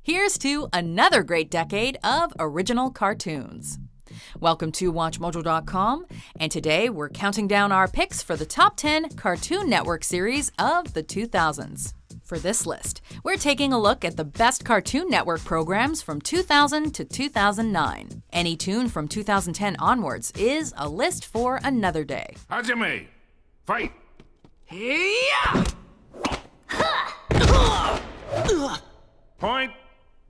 Here's to another great decade of original cartoons. Welcome to WatchMojo.com, and today we're counting down our picks for the top 10 Cartoon Network series of the 2000s. For this list, we're taking a look at the best Cartoon Network programs from 2000 to 2009. Any toon from 2010 onwards is a list for another day. Hajime, fight! Point,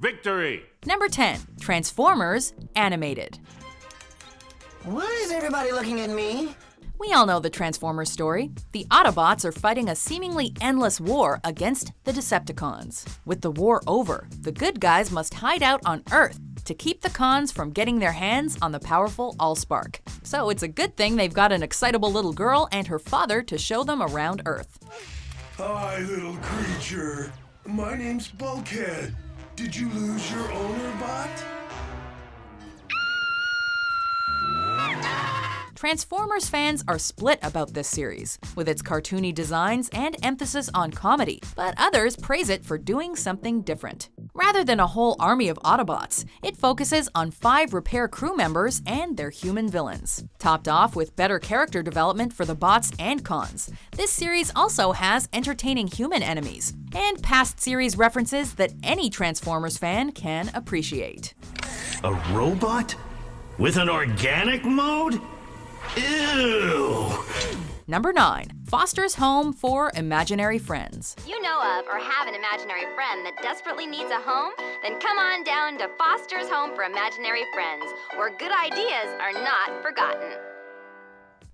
victory! Number 10, Transformers Animated. Why is everybody looking at me? We all know the Transformers story. The Autobots are fighting a seemingly endless war against the Decepticons. With the war over, the good guys must hide out on Earth to keep the cons from getting their hands on the powerful Allspark. So it's a good thing they've got an excitable little girl and her father to show them around Earth. Hi, little creature. My name's Bulkhead. Did you lose your owner, bot? Transformers fans are split about this series, with its cartoony designs and emphasis on comedy, but others praise it for doing something different. Rather than a whole army of Autobots, it focuses on 5 repair crew members and their human villains. Topped off with better character development for the bots and cons, this series also has entertaining human enemies, and past series references that any Transformers fan can appreciate. A robot? With an organic mode? Ew! Number 9. Foster's Home for Imaginary Friends. You know of or have an imaginary friend that desperately needs a home? Then come on down to Foster's Home for Imaginary Friends, where good ideas are not forgotten.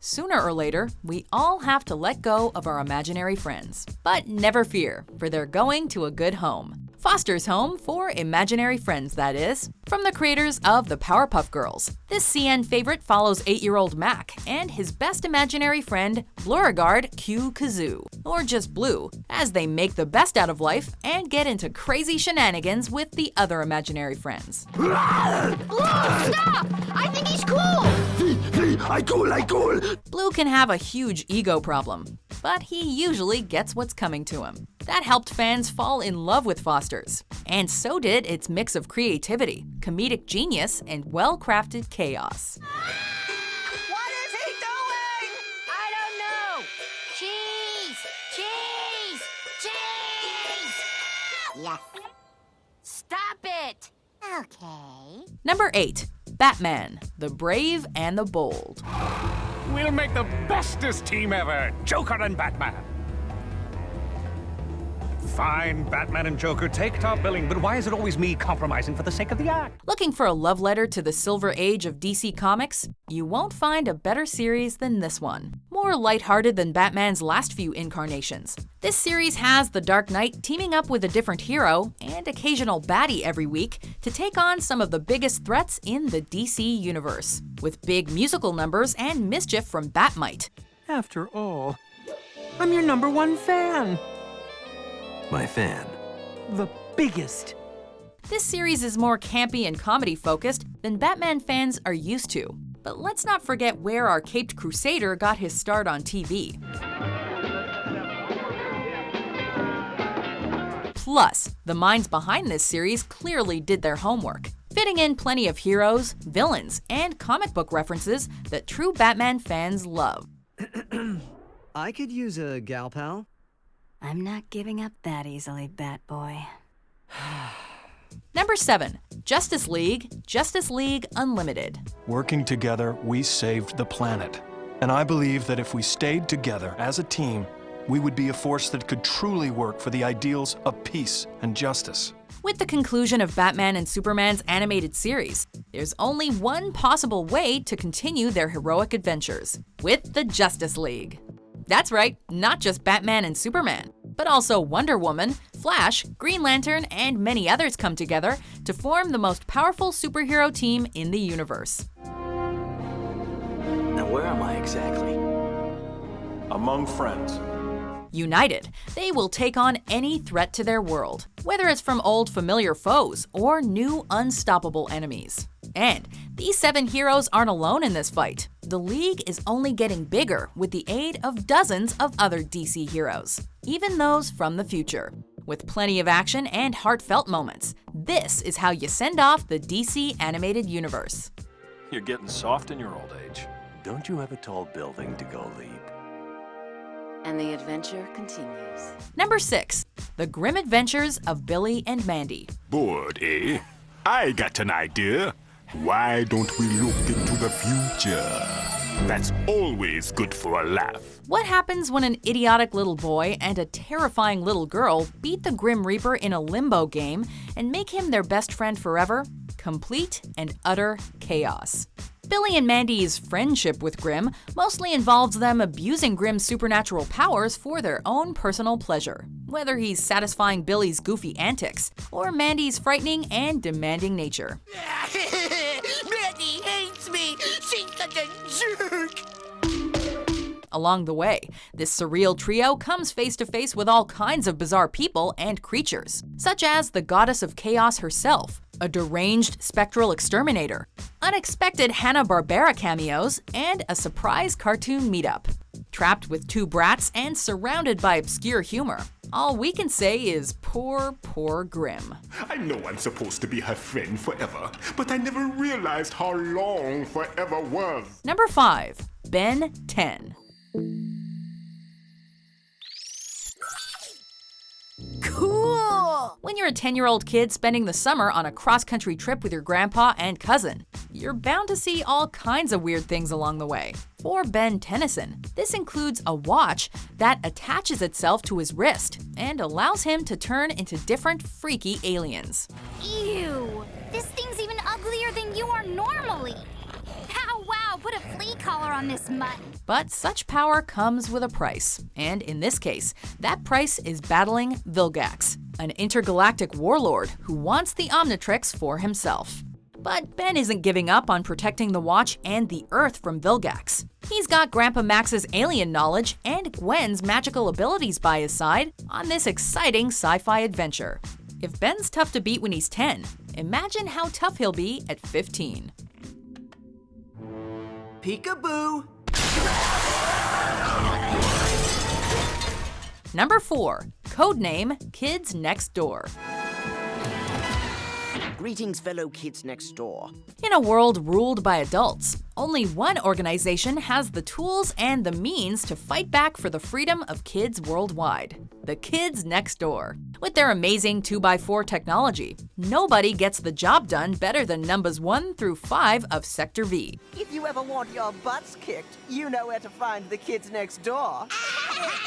Sooner or later, we all have to let go of our imaginary friends. But never fear, for they're going to a good home. Foster's Home for Imaginary Friends, that is. From the creators of the Powerpuff Girls. This CN favorite follows 8-year-old Mac and his best imaginary friend, Beauregard Q Kazoo, or just Blue, as they make the best out of life and get into crazy shenanigans with the other imaginary friends. Blue, stop! I think he's cool! I cool. Blue can have a huge ego problem, but he usually gets what's coming to him. That helped fans fall in love with Foster's. And so did its mix of creativity, comedic genius, and well-crafted chaos. What is he doing? I don't know. Cheese! Cheese! Cheese! Yes. Stop it! Okay. Number 8. Batman, the Brave and the Bold. We'll make the bestest team ever, Joker and Batman. Fine, Batman and Joker take top billing, but why is it always me compromising for the sake of the act? Looking for a love letter to the Silver Age of DC Comics? You won't find a better series than this one. More lighthearted than Batman's last few incarnations. This series has the Dark Knight teaming up with a different hero and occasional baddie every week to take on some of the biggest threats in the DC universe, with big musical numbers and mischief from Batmite. After all, I'm your #1 fan. My fan. The biggest. This series is more campy and comedy-focused than Batman fans are used to. But let's not forget where our caped crusader got his start on TV. Plus, the minds behind this series clearly did their homework, fitting in plenty of heroes, villains, and comic book references that true Batman fans love. I could use a gal pal. I'm not giving up that easily, Batboy. Number 7. Justice League Unlimited. Working together, we saved the planet. And I believe that if we stayed together as a team, we would be a force that could truly work for the ideals of peace and justice. With the conclusion of Batman and Superman's animated series, there's only one possible way to continue their heroic adventures, with the Justice League. That's right, not just Batman and Superman, but also Wonder Woman, Flash, Green Lantern, and many others come together to form the most powerful superhero team in the universe. Now where am I exactly? Among friends. United, they will take on any threat to their world, whether it's from old familiar foes or new unstoppable enemies. And these 7 heroes aren't alone in this fight. The League is only getting bigger with the aid of dozens of other DC heroes, even those from the future. with plenty of action and heartfelt moments. This is how you send off the DC animated universe. You're getting soft in your old age. Don't you have a tall building to go leap? And the adventure continues. Number 6. The Grim Adventures of Billy and Mandy. Bored, eh? I got an idea. Why don't we look into the future? That's always good for a laugh. What happens when an idiotic little boy and a terrifying little girl beat the Grim Reaper in a limbo game and make him their best friend forever? Complete and utter chaos. Billy and Mandy's friendship with Grim mostly involves them abusing Grim's supernatural powers for their own personal pleasure, whether he's satisfying Billy's goofy antics or Mandy's frightening and demanding nature. Mandy hates me! She's such a jerk! Along the way, this surreal trio comes face to face with all kinds of bizarre people and creatures, such as the goddess of chaos herself, a deranged spectral exterminator, unexpected Hanna-Barbera cameos, and a surprise cartoon meetup. Trapped with 2 brats and surrounded by obscure humor, all we can say is poor, poor Grim. I know I'm supposed to be her friend forever, but I never realized how long forever was. Number 5. Ben 10. Cool! When you're a 10-year-old kid spending the summer on a cross-country trip with your grandpa and cousin, you're bound to see all kinds of weird things along the way. For Ben Tennyson, this includes a watch that attaches itself to his wrist and allows him to turn into different freaky aliens. Ew! This thing's even uglier than you are normally! Ow, wow, put a flea collar on this mutt! But such power comes with a price, and in this case, that price is battling Vilgax, an intergalactic warlord who wants the Omnitrix for himself. But Ben isn't giving up on protecting the watch and the Earth from Vilgax. He's got Grandpa Max's alien knowledge and Gwen's magical abilities by his side on this exciting sci-fi adventure. If Ben's tough to beat when he's 10, imagine how tough he'll be at 15. Peekaboo! Number 4. Codename Kids Next Door. Greetings, fellow kids next door. In a world ruled by adults, only one organization has the tools and the means to fight back for the freedom of kids worldwide. The Kids Next Door. With their amazing 2x4 technology, nobody gets the job done better than numbers 1 through 5 of Sector V. If you ever want your butts kicked, you know where to find the kids next door.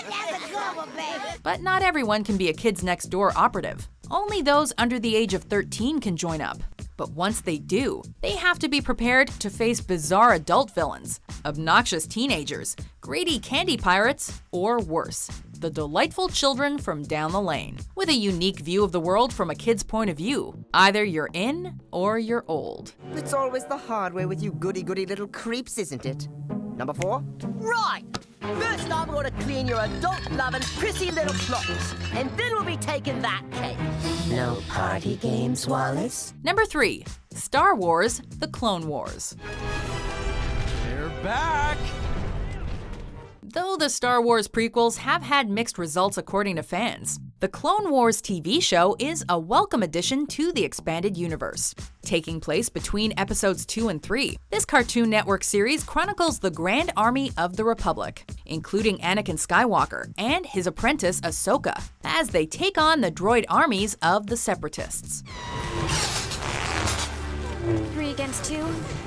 That's a good one, baby! But not everyone can be a Kids Next Door operative. Only those under the age of 13 can join up. But once they do, they have to be prepared to face bizarre adult villains, obnoxious teenagers, greedy candy pirates, or worse, the delightful children from down the lane. With a unique view of the world from a kid's point of view, either you're in or you're old. It's always the hard way with you goody-goody little creeps, isn't it? Number 4? Right! First I'm gonna clean your adult-loving, prissy little clocks, and then we'll be taking that cake. No party games, Wallace? Number 3. Star Wars: The Clone Wars. They're back! Though the Star Wars prequels have had mixed results according to fans, the Clone Wars TV show is a welcome addition to the expanded universe. Taking place between episodes 2 and 3, this Cartoon Network series chronicles the Grand Army of the Republic, including Anakin Skywalker and his apprentice Ahsoka, as they take on the droid armies of the Separatists. 3 against 2?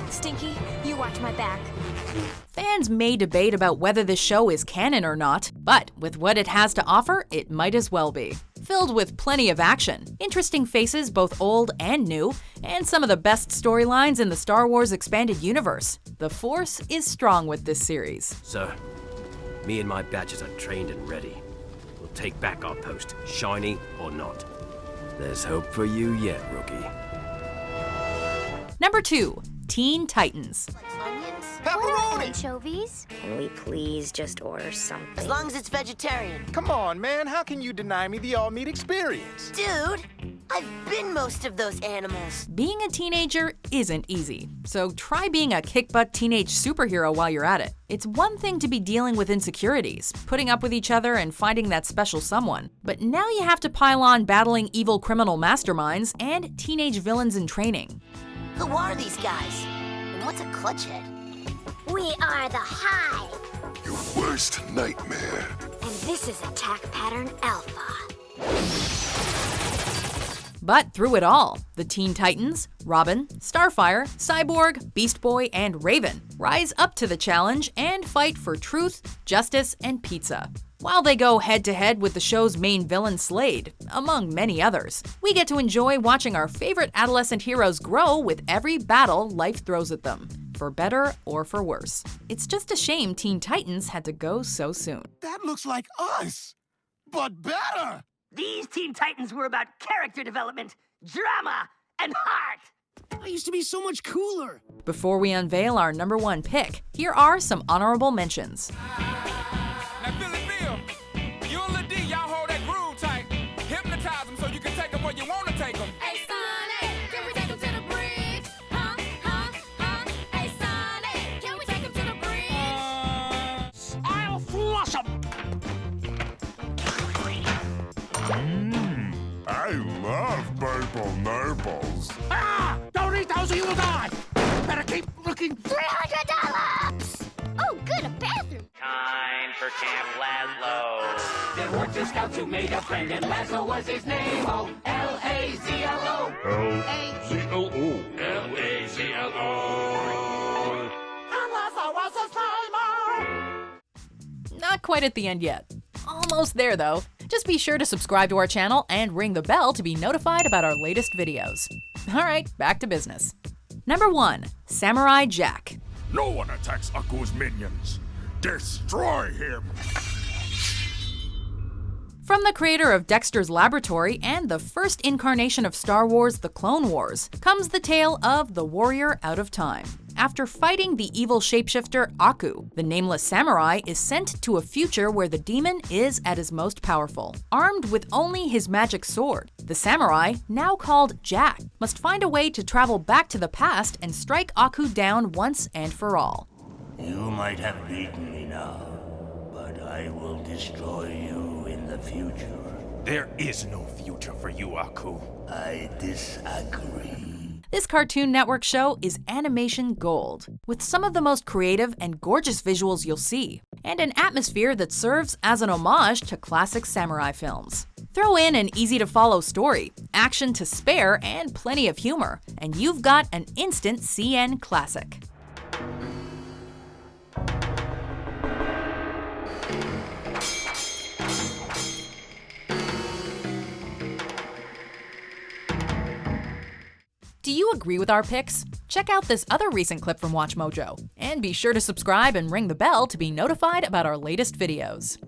Stinky, you watch my back. Fans may debate about whether this show is canon or not, but with what it has to offer, it might as well be. Filled with plenty of action, interesting faces both old and new, and some of the best storylines in the Star Wars expanded universe, the Force is strong with this series. Sir, me and my badgers are trained and ready. We'll take back our post, shiny or not. There's hope for you yet, rookie. Number 2. Teen Titans. Onions? Pepperoni! Anchovies? Can we please just order something? As long as it's vegetarian. Come on, man. How can you deny me the all-meat experience? Dude, I've been most of those animals. Being a teenager isn't easy, so try being a kick-butt teenage superhero while you're at it. It's one thing to be dealing with insecurities, putting up with each other and finding that special someone, but now you have to pile on battling evil criminal masterminds and teenage villains in training. Who are these guys? And what's a clutch head? We are the Hive. Your worst nightmare. And this is attack pattern Alpha. But through it all, the Teen Titans, Robin, Starfire, Cyborg, Beast Boy, and Raven rise up to the challenge and fight for truth, justice, and pizza. While they go head-to-head with the show's main villain Slade, among many others, we get to enjoy watching our favorite adolescent heroes grow with every battle life throws at them, for better or for worse. It's just a shame Teen Titans had to go so soon. That looks like us, but better! These Teen Titans were about character development, drama, and heart! I used to be so much cooler! Before we unveil our number one pick, here are some honorable mentions. Now, Philly Bill, you and Lil D, y'all hold that groove tight. Hypnotize them so you can take them where you want to take them. Hey, Sonny, can we take them to the bridge? Huh? Huh? Huh? Hey, Sonny, can we take them to the bridge? I'll flush them. I love purple nurples. Ah! Don't eat those or you will die. Better keep looking. $300! Oh, good, a bathroom. Time for Camp Lazlo. There were two scouts who made a friend, and Lazlo was his name. Oh, L-A-Z-L-O. L-Z-L-O. L-A-Z-L-O. And Lazlo was his name. Not quite at the end yet. Almost there though. Just be sure to subscribe to our channel and ring the bell to be notified about our latest videos. Alright, back to business. Number 1. Samurai Jack. No one attacks Aku's minions. Destroy him! From the creator of Dexter's Laboratory and the first incarnation of Star Wars: The Clone Wars, comes the tale of the warrior out of time. After fighting the evil shapeshifter Aku, the nameless samurai is sent to a future where the demon is at his most powerful. Armed with only his magic sword, the samurai, now called Jack, must find a way to travel back to the past and strike Aku down once and for all. You might have beaten me now, but I will destroy you in the future. There is no future for you, Aku. I disagree. This Cartoon Network show is animation gold, with some of the most creative and gorgeous visuals you'll see, and an atmosphere that serves as an homage to classic samurai films. Throw in an easy-to-follow story, action to spare, and plenty of humor, and you've got an instant CN classic. Do you agree with our picks? Check out this other recent clip from WatchMojo, and be sure to subscribe and ring the bell to be notified about our latest videos.